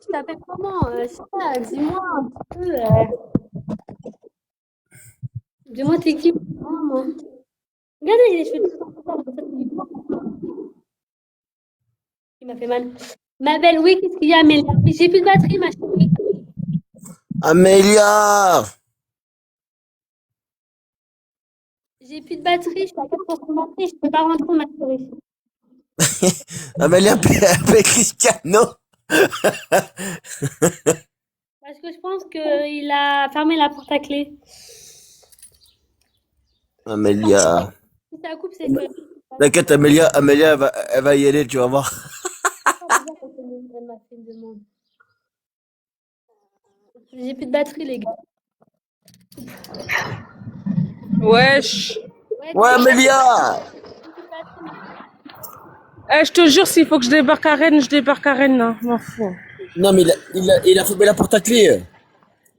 Tu t'appelles comment? Je sais pas, dis-moi un petit peu. Dis-moi t'es qui? Moi. Regardez, j'ai les cheveux tout comme ça, il m'a fait mal. Ma belle, oui, qu'est-ce qu'il y a, Amélia? Mais j'ai plus de batterie, ma chérie. Amélia! J'ai plus de batterie, je suis à 4% de batterie, je peux pas rentrer, ma chérie. Amélia appelle Cristiano! Parce que je pense qu'il a fermé la porte à clé. Amélia. Si ça coupe, c'est que. T'inquiète, Amélia, elle va y aller, tu vas voir. Elle m'a fait une demande. J'ai plus de batterie, les gars. Wesh. Ouais, Ouais, Amélia! j'ai plus de batterie. Eh, je te jure, s'il faut que je débarque à Rennes, là. M'en fous. Non, mais il a fermé la porte à clé.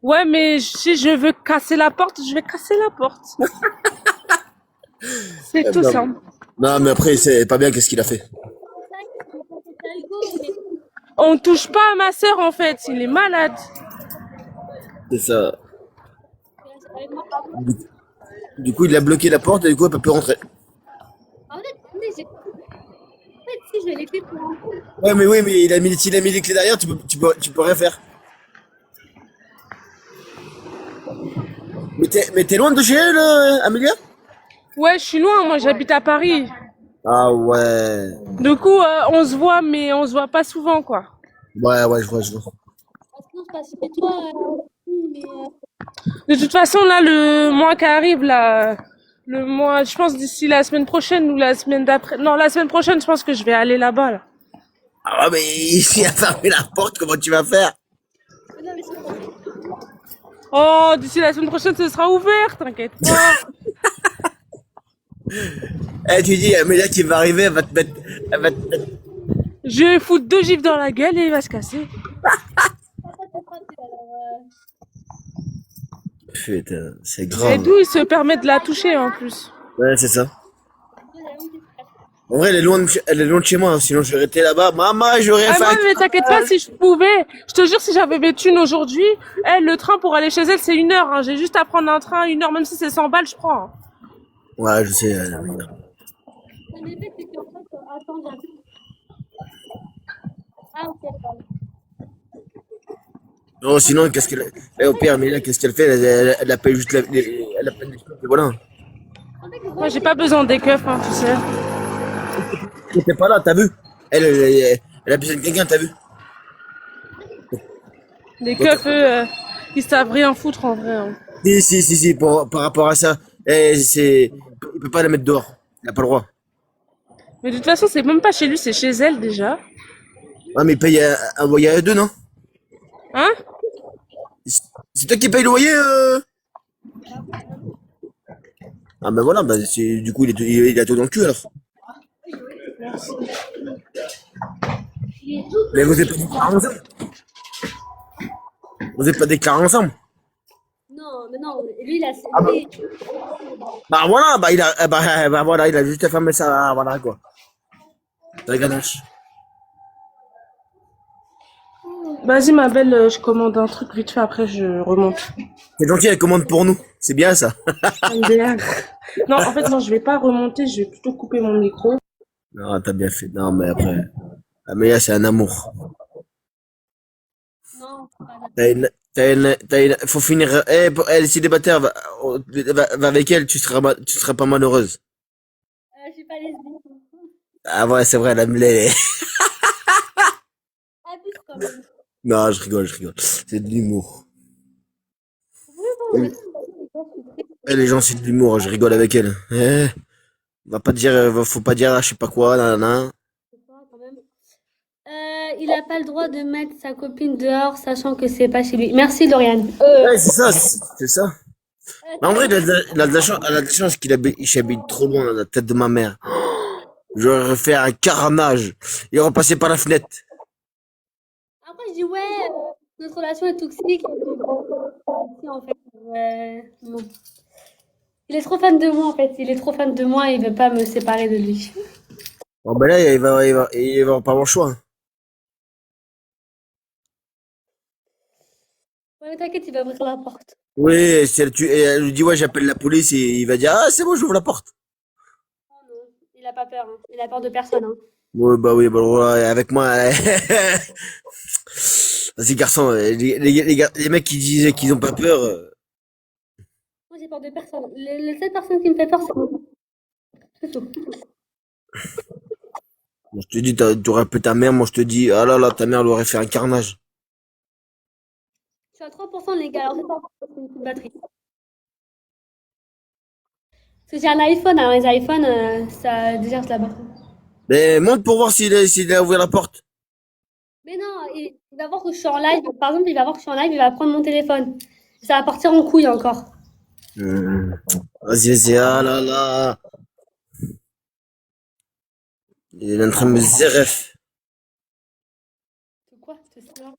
Ouais, mais si je veux casser la porte, je vais casser la porte. C'est tout Non, ça. non, mais après, c'est pas bien, qu'est-ce qu'il a fait? On touche pas à ma sœur, en fait. Il est malade. C'est ça. Du coup, il a bloqué la porte et du coup, elle peut plus rentrer. En fait, attendez, en fait, si je l'ai fait pour un coup. Ouais, mais oui, mais il a mis les clés derrière, tu peux rien faire. Mais t'es loin de chez elle, Amélia? Ouais, je suis loin. Moi, j'habite à Paris. Ah ouais. Du coup, on se voit, mais on se voit pas souvent, quoi. Ouais, ouais, je vois. Sinon, je passe chez toi. Mais, De toute façon, là, le mois qui arrive, là, le mois, je pense d'ici la semaine prochaine ou la semaine d'après. Non, la semaine prochaine, je pense que je vais aller là-bas, là. Ah ouais, mais ici, a fermé la porte, comment tu vas faire? non, mais Oh, d'ici la semaine prochaine, ce sera ouvert, t'inquiète pas. Eh, tu dis, Amélia qui va arriver, elle va te mettre. Elle va te mettre. Je vais foutre 2 gifles dans la gueule et il va se casser. papa te frappe, alors. Putain, c'est Et grave. d'où il se permet de la toucher, en plus. Ouais, c'est ça. En vrai, elle est loin de chez moi, hein, sinon j'aurais été là-bas. Maman, j'aurais Ah, fait moi, un mais t'inquiète pas, carnage. si je pouvais, je te jure, si j'avais mes thunes aujourd'hui, le train pour aller chez elle, c'est 1 heure, hein. J'ai juste à prendre un train, 1 heure, même si c'est 100 balles, je prends, hein. Ouais, je sais, Amélia. Non, mais le fait, c'est qu'en fait, attends, j'arrive. Ah, ok, pardon. Non, sinon, qu'est-ce qu'elle. Eh, au pire, Amélia, qu'est-ce qu'elle fait? Elle appelle juste elle appelle les flics, et voilà. En fait, le Moi, problème, j'ai c'est que pas besoin des keufs, hein, tu sais. T'étais pas là, t'as vu? Elle a besoin de quelqu'un, t'as vu? Les Donc, keufs, eux, ils savent rien foutre, en vrai, hein. si, par rapport à ça, il peut pas la mettre dehors. Il a pas le droit. Mais de toute façon, c'est même pas chez lui, c'est chez elle, déjà. Ouais, mais il paye un loyer à deux, non? Hein? C'est toi qui paye le loyer, Ah, ben voilà, du coup, il a tout dans le cul, alors. Mais vous êtes pas déclarés ensemble? Vous êtes pas déclarés ensemble? non, mais non, lui, il a. Ah bah, Lui, bah voilà, voilà, il a juste fermé ça, voilà, quoi. C'est la ganache. Vas-y, ma belle, je commande un truc vite fait, après je remonte. C'est gentil, elle commande pour nous. C'est bien, ça. MDR. Non, en fait, non, je vais pas remonter, je vais plutôt couper mon micro. Non, t'as bien fait. Non, mais après. Ah, mais là, c'est un amour. non, c'est pas Faut finir. Elle, célibataire, va avec elle, tu seras pas malheureuse. je suis pas lesbienne. Ah ouais, c'est vrai, elle est. Abuse quand même. Non, je rigole. C'est de l'humour. Oui, bon, mais ça, les gars, je suis très Les gens, c'est de l'humour, je rigole avec elle. Va pas dire, faut pas dire, je sais pas quoi, nanana. sympa quand même. Il a pas le droit de mettre sa copine dehors, sachant que c'est pas chez lui. Merci, Lauriane. Ouais, c'est ça, c'est ça. Mais en vrai, il a de la chance qu'il habite trop loin dans la tête de ma mère. J'aurais fait un carnage. Il aurait passé par la fenêtre. Après, je dis, ouais, notre relation est toxique. Et puis, bon, si, en fait, non. Il est trop fan de moi, en fait. Il est trop fan de moi et il veut pas me séparer de lui. Bon, ben là, il va pas avoir le choix, hein. Ouais, mais t'inquiète, il va ouvrir la porte. Oui, si elle lui dit, ouais, j'appelle la police, et il va dire, ah, c'est bon, j'ouvre la porte. Oh non, il a pas peur, hein. Il a peur de personne, hein. Ouais, bah oui, bah ouais, avec moi. Vas-y, garçon, les mecs qui disaient qu'ils ont pas peur. Moi, j'ai peur de personne. Les seule personne qui me fait peur, c'est moi. C'est tout. Moi, je te dis, t'aurais appelé ta mère, moi, je te dis, ah là là, ta mère, elle aurait fait un carnage. Je suis à 3%, les gars. Alors, c'est pas parce que j'ai plus de batterie. Parce que j'ai un iPhone, alors les iPhones, ça décharge la batterie. Mais monte pour voir s'il a ouvert la porte. Mais non, il va voir que je suis en live. Par exemple, il va voir que je suis en live, il va prendre mon téléphone. Ça va partir en couille encore. Hmm. Vas-y, ah là là. Il est en train de me zéref. C'est quoi, cette histoire?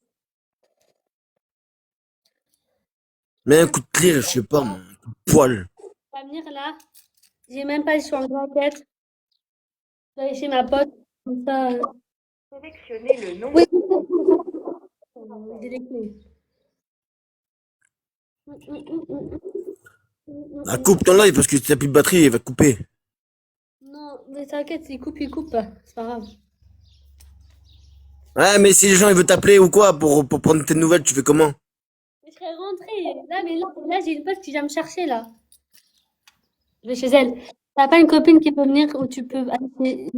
Mais un coup de clé, je sais pas, moi. Un coup de poil. Il va venir là. J'ai même pas, je suis en claquette. Je vais aller chez ma pote. Comme ça. Sélectionnez le nom. Oui, j'ai les clés. Ah, coupe ton live parce que si t'as plus de batterie, il va couper. Non, mais t'inquiète, il coupe, il coupe. C'est pas grave. Ouais, mais si les gens ils veulent t'appeler ou quoi pour prendre tes nouvelles, tu fais comment? Mais je serais rentrée. Là, mais là j'ai une pote qui vient me chercher là. Je vais chez elle. T'as pas une copine qui peut venir où tu peux aller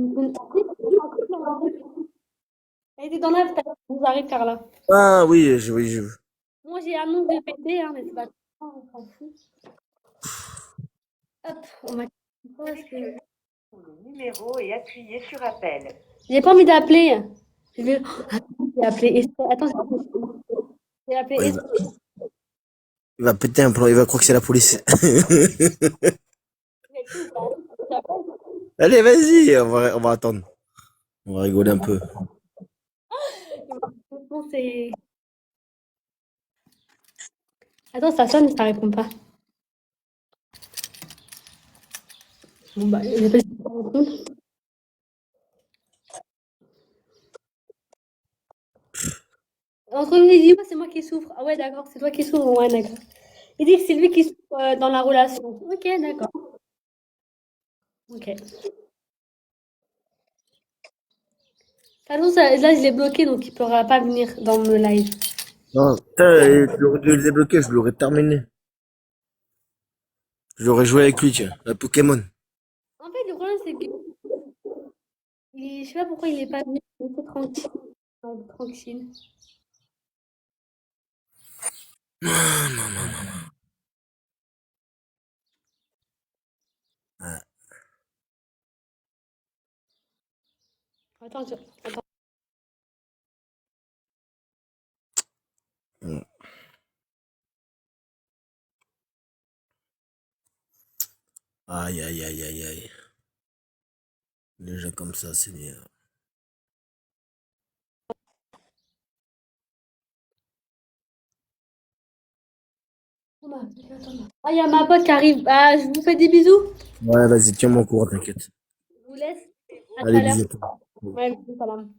Elle était dans la vous arrive Carla. Ah oui, oui. Moi j'ai un nom de pété, hein, mais c'est pas grave, on s'en fout. Hop, on m'a Sélectionnez le numéro et appuyez sur appel. J'ai pas envie d'appeler. Je vais j'ai appelé Attends, j'ai appelé Ouais, il va péter un plan, il va croire que c'est la police. Allez, vas-y, on va attendre. On va rigoler un peu. c'est... Attends, ça sonne, ça répond pas. Bon bah, j'appelle ça répond. Entre nous, il dit, ouais, c'est moi qui souffre. Ah ouais, d'accord, c'est toi qui souffres. Ouais, d'accord. Il dit que c'est lui qui souffre dans la relation. Ok, d'accord. Ok. De toute façon, là, je l'ai bloqué, donc il ne pourra pas venir dans le live. Non, putain, j'aurais dû le débloquer, je l'aurais terminé. J'aurais joué avec lui, tiens, la Pokémon. En fait, le problème, c'est que je sais pas pourquoi il est pas venu. Il était tranquille. Ouais, tranquille. Attends, attends. Aïe, aïe, aïe, aïe, aïe. Les gens comme ça, Seigneur. Ah, il y a ma pote qui arrive. Ah, je vous fais des bisous. Ouais, vas-y, tiens mon courant, t'inquiète. Je vous laisse. À tout Allez, à l'heure. bisous. Ouais, bisous, salam.